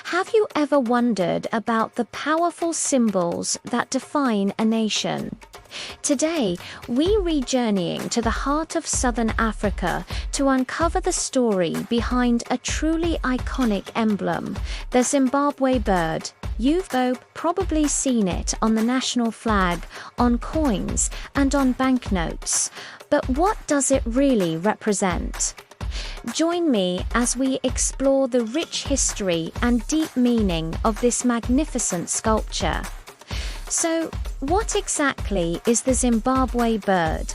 Have you ever wondered about the powerful symbols that define a nation? Today, we rejourneying to the heart of southern Africa to uncover the story behind a truly iconic emblem, the Zimbabwe bird. You've probably seen it on the national flag, on coins, and on banknotes. But what does it really represent? Join me as we explore the rich history and deep meaning of this magnificent sculpture. So, what exactly is the Zimbabwe bird?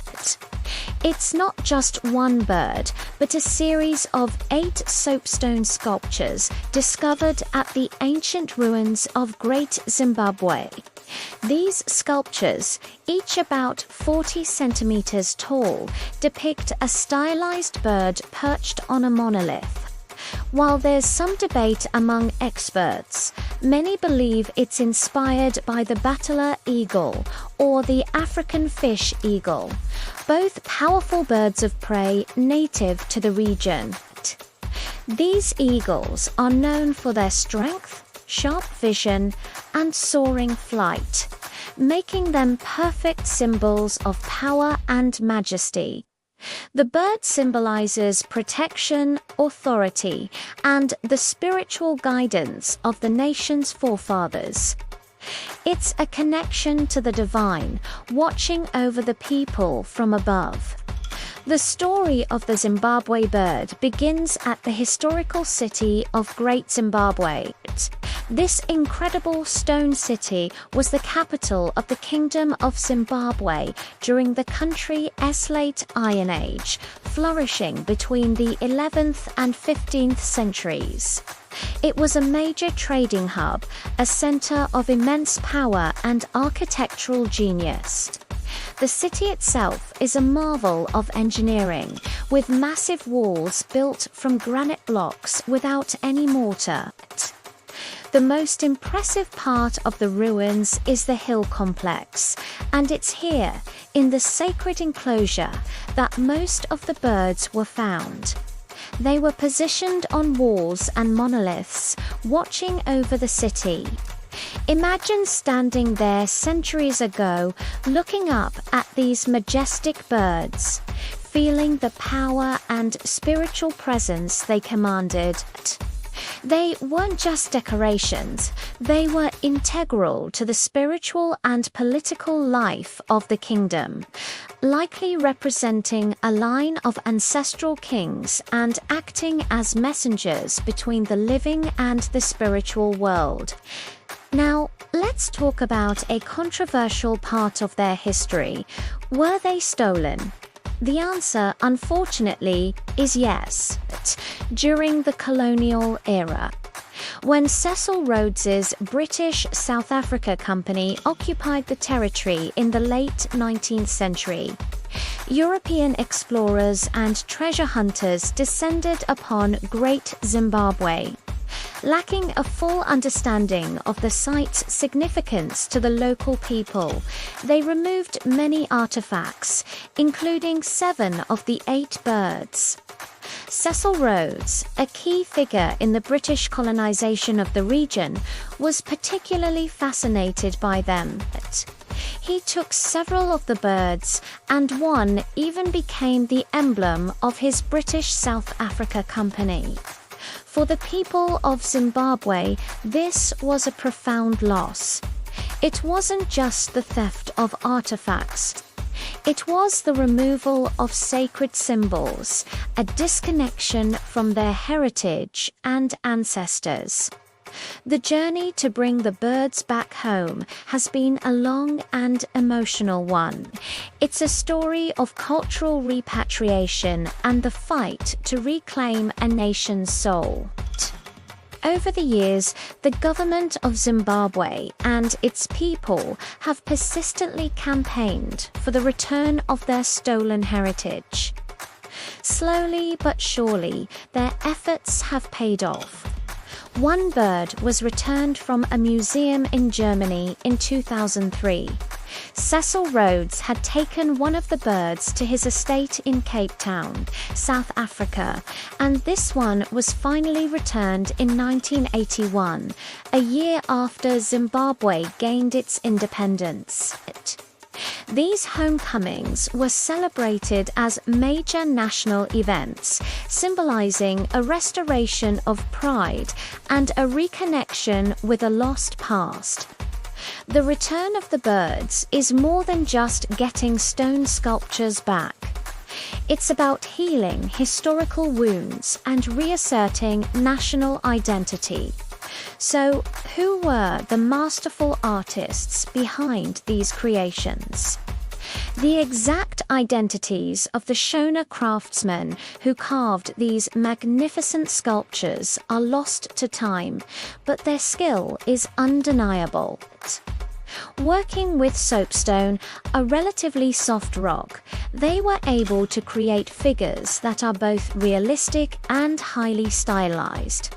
It's not just one bird, but a series of 8 soapstone sculptures discovered at the ancient ruins of Great Zimbabwe. These sculptures, each about 40 centimeters tall, depict a stylized bird perched on a monolith. While there's some debate among experts, many believe it's inspired by the battler eagle or the African fish eagle, both powerful birds of prey native to the region. These eagles are known for their strength, sharp vision, and soaring flight, making them perfect symbols of power and majesty. The bird symbolizes protection, authority, and the spiritual guidance of the nation's forefathers. It's a connection to the divine, watching over the people from above. The story of the Zimbabwe bird begins at the historical city of Great Zimbabwe. This incredible stone city was the capital of the Kingdom of Zimbabwe during the country's late Iron Age, flourishing between the 11th and 15th centuries. It was a major trading hub, a center of immense power and architectural genius. The city itself is a marvel of engineering, with massive walls built from granite blocks without any mortar. The most impressive part of the ruins is the hill complex, and it's here, in the sacred enclosure, that most of the birds were found. They were positioned on walls and monoliths, watching over the city. Imagine standing there centuries ago, looking up at these majestic birds, feeling the power and spiritual presence they commanded. They weren't just decorations, they were integral to the spiritual and political life of the kingdom, likely representing a line of ancestral kings and acting as messengers between the living and the spiritual world. Now, let's talk about a controversial part of their history. Were they stolen? The answer, unfortunately, is yes. During the colonial era, when Cecil Rhodes's British South Africa Company occupied the territory in the late 19th century, European explorers and treasure hunters descended upon Great Zimbabwe. Lacking a full understanding of the site's significance to the local people, they removed many artifacts, including 7 of the 8 birds. Cecil Rhodes, a key figure in the British colonization of the region, was particularly fascinated by them. He took several of the birds, and one even became the emblem of his British South Africa Company. For the people of Zimbabwe, this was a profound loss. It wasn't just the theft of artifacts. It was the removal of sacred symbols, a disconnection from their heritage and ancestors. The journey to bring the birds back home has been a long and emotional one. It's a story of cultural repatriation and the fight to reclaim a nation's soul. Over the years, the government of Zimbabwe and its people have persistently campaigned for the return of their stolen heritage. Slowly but surely, their efforts have paid off. One bird was returned from a museum in Germany in 2003, Cecil Rhodes had taken one of the birds to his estate in Cape Town, South Africa, and this one was finally returned in 1981, a year after Zimbabwe gained its independence. These homecomings were celebrated as major national events, symbolizing a restoration of pride and a reconnection with a lost past. The return of the birds is more than just getting stone sculptures back. It's about healing historical wounds and reasserting national identity. So, who were the masterful artists behind these creations? The exact identities of the Shona craftsmen who carved these magnificent sculptures are lost to time, but their skill is undeniable. Working with soapstone, a relatively soft rock, they were able to create figures that are both realistic and highly stylized.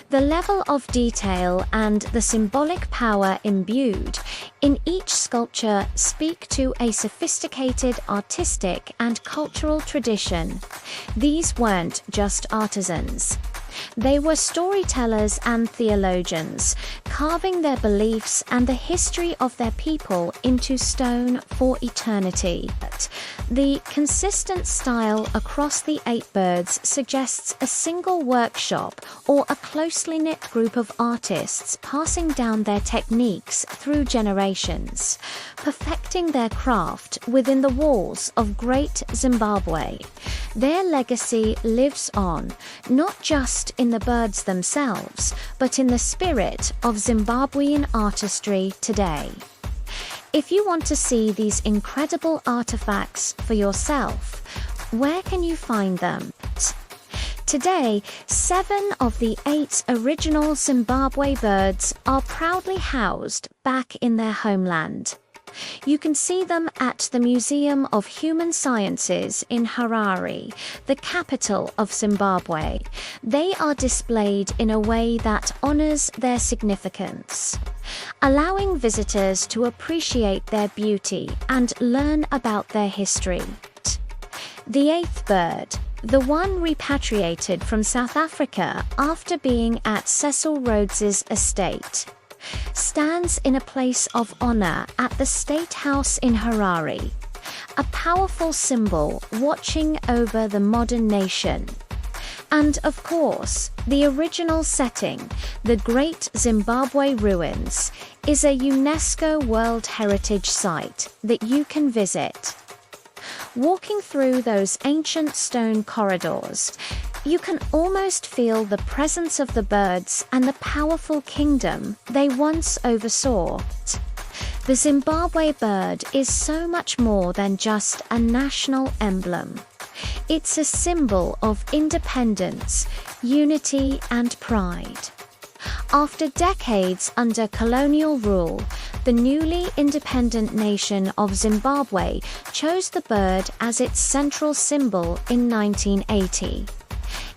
The level of detail and the symbolic power imbued in each sculpture speak to a sophisticated artistic and cultural tradition. These weren't just artisans. They were storytellers and theologians, carving their beliefs and the history of their people into stone for eternity. The consistent style across the 8 birds suggests a single workshop or a closely knit group of artists passing down their techniques through generations, perfecting their craft within the walls of Great Zimbabwe. Their legacy lives on, not just in the birds themselves, but in the spirit of Zimbabwean artistry today. If you want to see these incredible artifacts for yourself, where can you find them? Today, 7 of the 8 original Zimbabwe birds are proudly housed back in their homeland. You can see them at the Museum of Human Sciences in Harare, the capital of Zimbabwe. They are displayed in a way that honors their significance, allowing visitors to appreciate their beauty and learn about their history. The 8th bird, the one repatriated from South Africa after being at Cecil Rhodes's estate, stands in a place of honor at the State House in Harare, a powerful symbol watching over the modern nation. And of course, the original setting, the Great Zimbabwe Ruins, is a UNESCO World Heritage Site that you can visit. Walking through those ancient stone corridors, you can almost feel the presence of the birds and the powerful kingdom they once oversaw. The Zimbabwe bird is so much more than just a national emblem. It's a symbol of independence, unity, and pride. After decades under colonial rule, the newly independent nation of Zimbabwe chose the bird as its central symbol in 1980.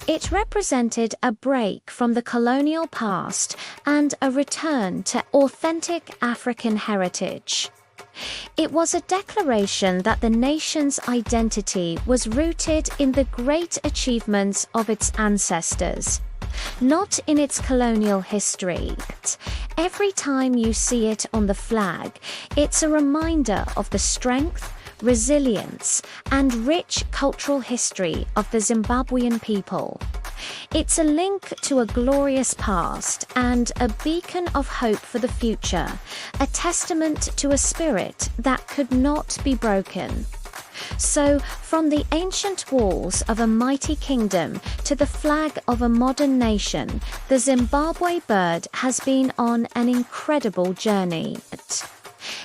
It represented a break from the colonial past and a return to authentic African heritage. It was a declaration that the nation's identity was rooted in the great achievements of its ancestors, not in its colonial history. Every time you see it on the flag, it's a reminder of the strength, resilience, and rich cultural history of the Zimbabwean people. It's a link to a glorious past and a beacon of hope for the future, a testament to a spirit that could not be broken. So, from the ancient walls of a mighty kingdom to the flag of a modern nation, the Zimbabwe bird has been on an incredible journey.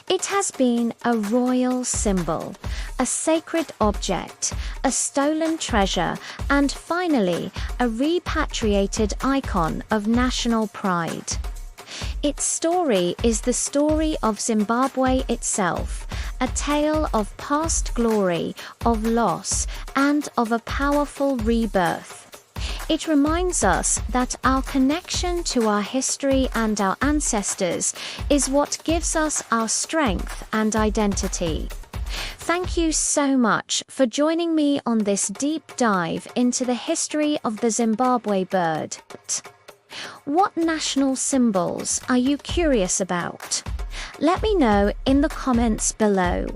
It has been a royal symbol, a sacred object, a stolen treasure, and finally, a repatriated icon of national pride. Its story is the story of Zimbabwe itself, a tale of past glory, of loss, and of a powerful rebirth. It reminds us that our connection to our history and our ancestors is what gives us our strength and identity. Thank you so much for joining me on this deep dive into the history of the Zimbabwe bird. What national symbols are you curious about? Let me know in the comments below.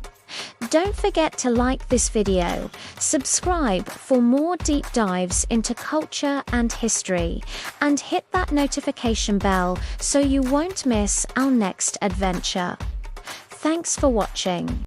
Don't forget to like this video, subscribe for more deep dives into culture and history, and hit that notification bell so you won't miss our next adventure. Thanks for watching.